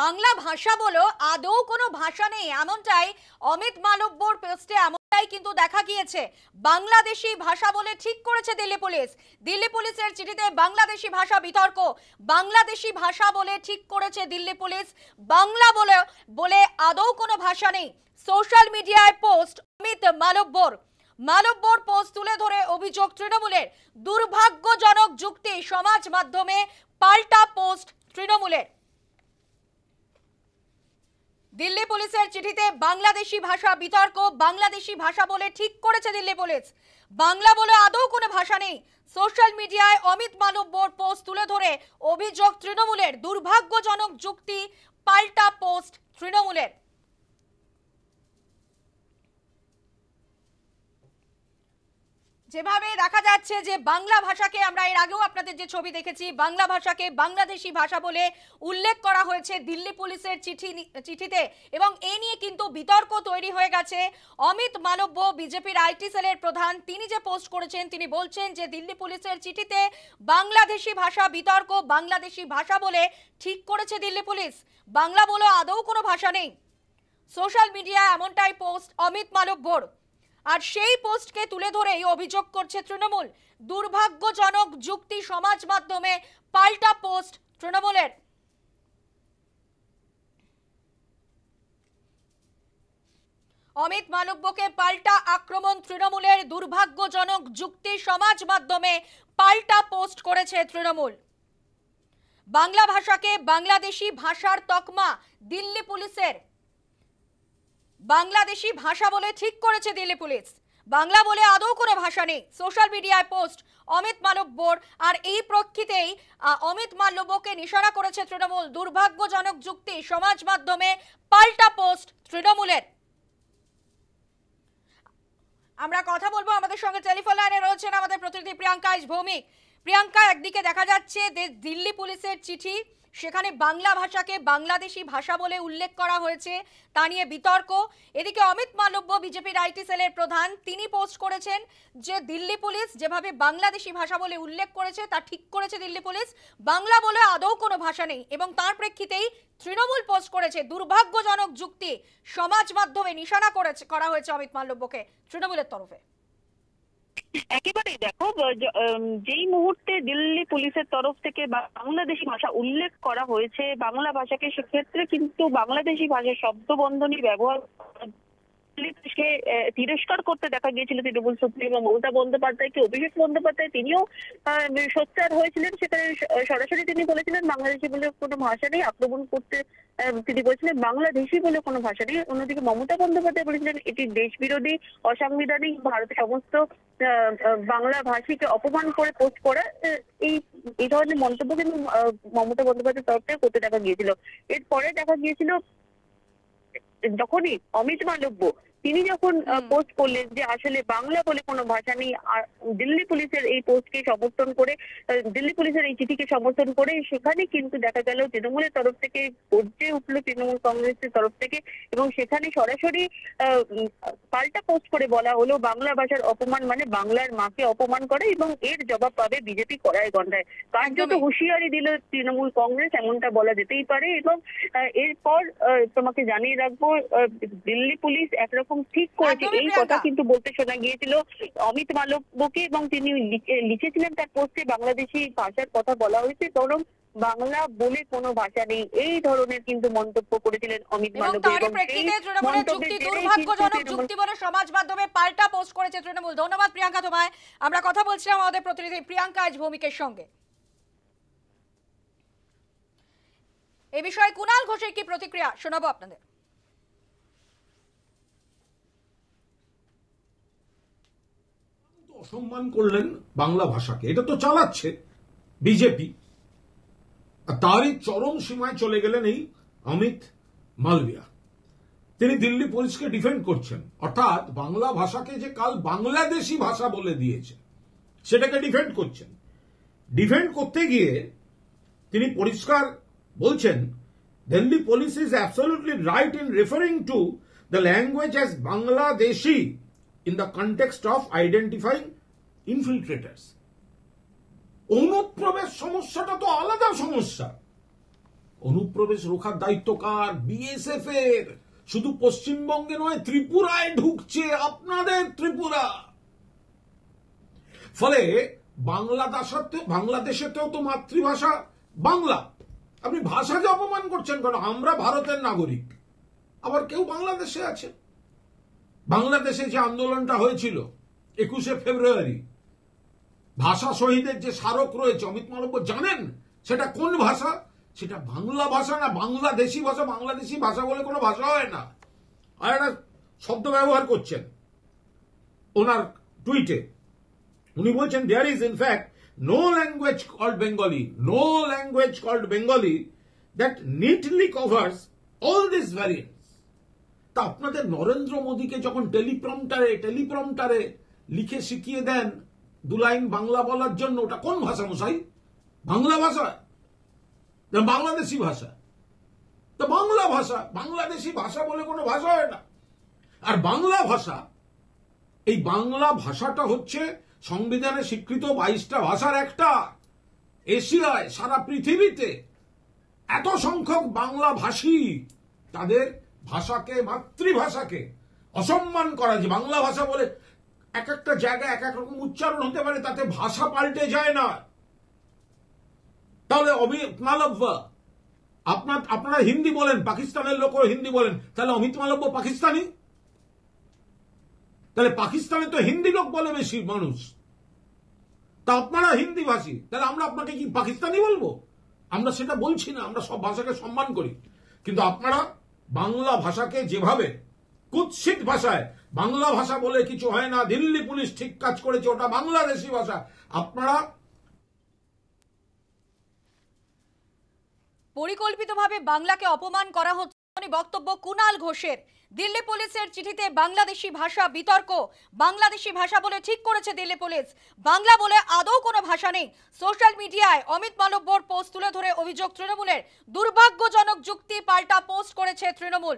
বাংলা ভাষা বলো আদৌ কোনো ভাষা নেই, এমনটাই অমিত মালব্যর পোস্টে এমনটাই কিন্তু দেখা গিয়েছে। বাংলাদেশি ভাষা বলে ঠিক করেছে দিল্লি পুলিশ। দিল্লি পুলিশের চিঠিতে বাংলাদেশি ভাষা বিতর্ক। বাংলাদেশি ভাষা বলে ঠিক করেছে দিল্লি পুলিশ। বাংলা বলে বলে আদৌ কোনো ভাষা নেই। সোশ্যাল মিডিয়ায় পোস্ট অমিত মালব্যর। মালব্যর পোস্ট তুলে ধরে অভিযোগ তৃণমূলের। দুর্ভাগ্যজনক যুক্তি সমাজ মাধ্যমে পাল্টা পোস্ট তৃণমূলের। দিল্লি পুলিশের চিঠিতে বাংলাদেশি ভাষা বিতর্ক। বাংলাদেশি ভাষা বলে ঠিক করেছে দিল্লি পুলিশ। বাংলা বলে আদৌ কোনো ভাষা নেই। সোশ্যাল মিডিয়ায় অমিত মালব্যর পোস্ট তুলে ধরে অভিযোগ তৃণমূলের। দুর্ভাগ্যজনক যুক্তি পাল্টা পোস্ট তৃণমূলের। যেভাবে দেখা যাচ্ছে যে বাংলা ভাষাকে আমরা এর আগেও আপনাদের যে ছবি দেখেছি, বাংলা ভাষাকে বাংলাদেশি ভাষা বলে উল্লেখ করা হয়েছে দিল্লি পুলিশের চিঠিতে, এবং এই নিয়ে কিন্তু বিতর্ক তৈরি হয়ে গেছে। অমিত মালব্য বিজেপির আইটি সেলের প্রধান, তিনি যে পোস্ট করেছেন তিনি বলছেন যে দিল্লি পুলিশের চিঠিতে বাংলাদেশি ভাষা বিতর্ক। বাংলাদেশি ভাষা বলে ঠিক করেছে দিল্লি পুলিশ। বাংলা বলে আদৌ কোনো ভাষা নেই। সোশ্যাল মিডিয়ায় এমনটাই পোস্ট অমিত মালব্যর। আর সেই পোস্টকে তুলে ধরেই অভিযোগ করছে তৃণমূল। দুর্ভাগ্যজনক যুক্তি সমাজ মাধ্যমে পাল্টা পোস্ট তৃণমূলের। অমিত মালব্যকে পাল্টা আক্রমণ তৃণমূলের। দুর্ভাগ্যজনক যুক্তি সমাজ মাধ্যমে পাল্টা পোস্ট করেছে তৃণমূল। বাংলা ভাষাকে বাংলাদেশি ভাষার তকমা দিল্লি পুলিশের। বাংলাদেশি ভাষা বলে ঠিক করেছে দিল্লি পুলিশ। বাংলা বলে আদৌ কোনো ভাষা নেই। সোশ্যাল মিডিয়ায় পোস্ট অমিত মালব্যর। আর এই প্রেক্ষিতেই অমিত মালব্যকে নিশানা করেছে তৃণমূল। দুর্ভাগ্যজনক যুক্তি সমাজ মাধ্যমে পাল্টা পোস্ট তৃণমূলের। আমরা কথা বলবো, আমাদের সঙ্গে টেলিফোন লাইনে রয়েছেন আমাদের প্রতিনিধি প্রিয়াঙ্কা ভৌমিক। প্রিয়াঙ্কা, একদিকে দেখা যাচ্ছে দিল্লি পুলিশের চিঠি, সেখানে বাংলা ভাষাকে বাংলাদেশি ভাষা বলে উল্লেখ করা হয়েছে, তা নিয়ে বিতর্ক। এদিকে অমিত মালব্য বিজেপির আইটি সেলের প্রধান, তিনি পোস্ট করেছেন যে দিল্লি পুলিশ যেভাবে বাংলাদেশি ভাষা বলে উল্লেখ করেছে তা ঠিক করেছে দিল্লি পুলিশ। বাংলা বলে আদৌ কোনো ভাষা নেই, এবং তার প্রেক্ষিতেই তৃণমূল পোস্ট করেছে দুর্ভাগ্যজনক যুক্তি সমাজ মাধ্যমে নিশানা করা হয়েছে অমিত মালব্যকে তৃণমূলের তরফে। একেবারেই দেখো, যেই মুহূর্তে দিল্লি পুলিশের তরফ থেকে বাংলাদেশি ভাষা উল্লেখ করা হয়েছে, বাংলা ভাষাকে সেক্ষেত্রে কিন্তু বাংলাদেশি ভাষার শব্দবন্ধনী ব্যবহার তিরস্কার করতে দেখা গিয়েছিল তৃণমূল সুপ্রিমো মমতা বন্দ্যোপাধ্যায়কে। অভিষেক বন্দ্যোপাধ্যায় তিনিও সোচ্চার হয়েছিলেন, সেখানে সরাসরি তিনি বলেছিলেন বাংলাদেশি বলে কোনো ভাষা নেই। আক্রমণ করতে তিনি বলেছিলেন বাংলাদেশি বলে কোনো ভাষা নেই। অন্যদিকে মমতা বন্দ্যোপাধ্যায় বলেছিলেন এটি দেশ বিরোধী, অসাংবিধানিক, ভারতের সমস্ত বাংলা ভাষীকে অপমান করে পোস্ট করা, এই ধরনের মন্তব্য কিন্তু মমতা বন্দ্যোপাধ্যায়ের তরফ থেকে করতে দেখা গিয়েছিল। এরপরে দেখা গিয়েছিল যখনই অমিত মালব্য তিনি যখন পোস্ট করলেন যে আসলে বাংলা বলে কোনো ভাষা নেই, আর দিল্লি পুলিশের এই পোস্টকে সমর্থন করে, দিল্লি পুলিশের এই চিঠিকে সমর্থন করে, সেখানে কিন্তু দেখা গেল তৃণমূলের তরফ থেকে গর্জে উঠলো তৃণমূল কংগ্রেসের তরফ থেকে, এবং সেখানে সরাসরি পাল্টা পোস্ট করে বলা হলো বাংলা ভাষার অপমান মানে বাংলার মাকে অপমান করে, এবং এর জবাব পাবে বিজেপি কড়ায় গন্ডায়। কার্যত হুঁশিয়ারি দিল তৃণমূল কংগ্রেস, এমনটা বলা যেতেই পারে। এবং এরপর তোমাকে জানিয়ে রাখবো, দিল্লি পুলিশ একরকম ঠিক করেছে এই কথা কিন্তু বলতে শোনা গিয়েছিল অমিত মালব্যকে, এবং তিনি লিখেছিলেন তার পোস্টে বাংলাদেশি ভাষার কথা বলা হয়েছে, বরং বাংলা বলে কোনো ভাষা নেই, এই ধরনের কিন্তু মন্তব্য করেছিলেন অমিত মালব্য। দুর্ভাগ্যজনক যুক্তি বলে সমাজ মাধ্যমে পাল্টা পোস্ট করেছে তৃণমূল। ধন্যবাদ প্রিয়াঙ্কা তোমায়। আমরা কথা বলছিলাম আমাদের প্রতিনিধি প্রিয়াঙ্কা ভৌমিকের সঙ্গে। এই বিষয়ে কুণাল ঘোষের কি প্রতিক্রিয়া শোনাবো আপনাদের। অসম্মান করলেন বাংলা ভাষাকে, এটা তো চালাচ্ছে বিজেপি। তারই চরম সীমায় চলে গেলেন এই অমিত মালভিয়া। তিনি দিল্লি পুলিশকে ডিফেন্ড করছেন, অর্থাৎ বাংলা ভাষাকে যে কাল বাংলাদেশি ভাষা বলে দিয়েছে সেটাকে ডিফেন্ড করছেন। ডিফেন্ড করতে গিয়ে তিনি পরিষ্কার বলছেন Delhi police is absolutely right in referring to the language as Bangladeshi in the context of identifying infiltrators. অনুপ্রবেশ সমস্যাটা তো আলাদা সমস্যা। অনুপ্রবেশ রোখার দায়িত্ব কার? বিএসএফ এর। শুধু পশ্চিমবঙ্গে নয়, ত্রিপুরায় ঢুকছে, আপনাদের ত্রিপুরা। ফলে বাংলাদেশেতেও তো মাতৃভাষা বাংলা। আপনি ভাষাকে অপমান করছেন কেন? আমরা ভারতের নাগরিক, আবার কেউ বাংলাদেশে আছে। বাংলাদেশে যে আন্দোলনটা হয়েছিল 21শে ফেব্রুয়ারি, ভাষা শহীদের যে স্মারক রয়েছে, অমিত মালব্য জানেন সেটা কোন ভাষা? সেটা বাংলা ভাষা না বাংলাদেশি ভাষা। বাংলাদেশি ভাষা বলে কোনো ভাষা হয় না। আর একটা শব্দ ব্যবহার করছেন ওনার টুইটে, উনি বলছেন there is in fact no language called Bengali, no language called Bengali that neatly covers all this variants. তা আপনাদের নরেন্দ্র মোদীকে যখন টেলিপ্রম্পটারে লিখে শিখিয়ে দেন 2 লাইন বাংলা বলার জন্য, ওটা কোন ভাষা মশাই? বাংলা ভাষা না বাংলাদেশি ভাষা? তো বাংলা ভাষা, বাংলাদেশি ভাষা বলে কোনো ভাষা হয় না। আর বাংলা ভাষা, এই বাংলা ভাষাটা হচ্ছে সংবিধানে স্বীকৃত 22টা ভাষার একটা। এশিয়ায়, সারা পৃথিবীতে এত সংখ্যক বাংলা ভাষী, তাদের ভাষাকে, মাতৃভাষাকে অসম্মান করা, যে বাংলা ভাষা বলে এক একটা জায়গায় এক এক রকম উচ্চারণ হতে পারে, তাতে ভাষা পাল্টে যায় না। তাহলে অমিত মালব্য, আপনারা হিন্দি বলেন, পাকিস্তানের লোকও হিন্দি বলেন, তাহলে অমিত মালব্য পাকিস্তানি? তাহলে পাকিস্তানে তো হিন্দি লোক বলে বেশি মানুষ, তা আপনারা হিন্দি ভাষী, তাহলে আমরা আপনাকে কি পাকিস্তানি বলবো? আমরা সেটা বলছি না, আমরা সব ভাষাকে সম্মান করি। কিন্তু আপনারা বাংলা ভাষাকে যেভাবে কুৎসিত ভাষায়, বাংলা ভাষা বলে কিছু হয় না, দিল্লি পুলিশ ঠিক কাজ করেছে, ওটা বাংলাদেশি ভাষা, আপনারা পরিকল্পিতভাবে বাংলাকে অপমান করা হচ্ছে বক্তব্য কুণাল ঘোষের। দিল্লি পুলিশের চিঠিতে বাংলাদেশি ভাষা বিতর্ক। বাংলাদেশি ভাষা বলে ঠিক করেছে দিল্লি পুলিশ, বাংলা বলে আদৌ কোনো ভাষা নেই। সোশ্যাল মিডিয়ায় অমিত মালব্যর পোস্ট তুলে ধরে অভিযোগ তৃণমূলের। দুর্ভাগ্যজনক যুক্তি পাল্টা পোস্ট করেছে তৃণমূল।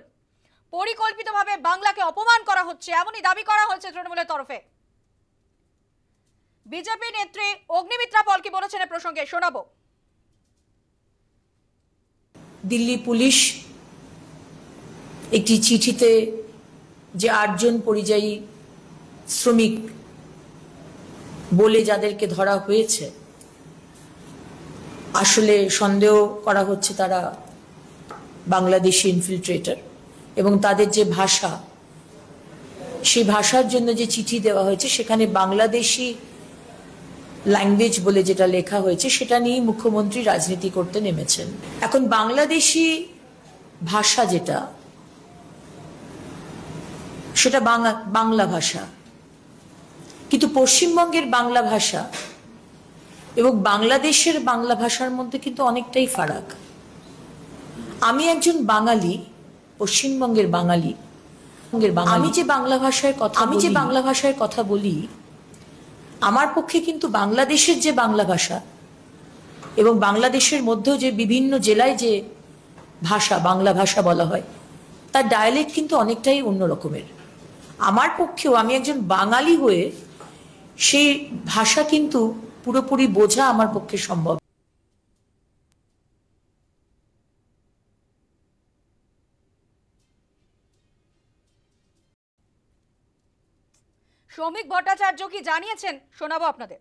পরিকল্পিতভাবে বাংলাকে অপমান করা হচ্ছে, এমনই দাবি করা হয়েছে তৃণমূলের তরফে। বিজেপি নেত্রী অগ্নিমিত্রা পল কি বলেছেন এ প্রসঙ্গে শোনাবো। দিল্লি পুলিশ একটি চিঠিতে যে 8 জন পরিযায়ী শ্রমিক বলে যাদেরকে ধরা হয়েছে, আসলে সন্দেহ করা হচ্ছে তারা বাংলাদেশি ইনফিল্ট্রেটর, এবং তাদের যে ভাষা, সেই ভাষার জন্য যে চিঠি দেওয়া হয়েছে সেখানে বাংলাদেশি ল্যাঙ্গুয়েজ বলে যেটা লেখা হয়েছে, সেটা নিয়ে মুখ্যমন্ত্রী রাজনীতি করতে নেমেছেন। এখন বাংলাদেশি ভাষা যেটা, সেটা বাংলা ভাষা, কিন্তু পশ্চিমবঙ্গের বাংলা ভাষা এবং বাংলাদেশের বাংলা ভাষার মধ্যে কিন্তু অনেকটাই ফারাক। আমি একজন বাঙালি, পশ্চিমবঙ্গের বাঙালি, আমি যে বাংলা ভাষায় কথা বলি, আমার পক্ষে কিন্তু বাংলাদেশের যে বাংলা ভাষা এবং বাংলাদেশের মধ্যেও যে বিভিন্ন জেলায় যে ভাষা, বাংলা ভাষা বলা হয়, তার ডায়ালেক্ট কিন্তু অনেকটাই অন্য রকমের। আমার পক্ষেও, আমি একজন বাঙালি হয়ে সেই ভাষা কিন্তু পুরোপুরি বোঝা আমার পক্ষে সম্ভব। শ্রমিক ভট্টাচার্য কি জানিয়েছেন শোনাবো আপনাদের।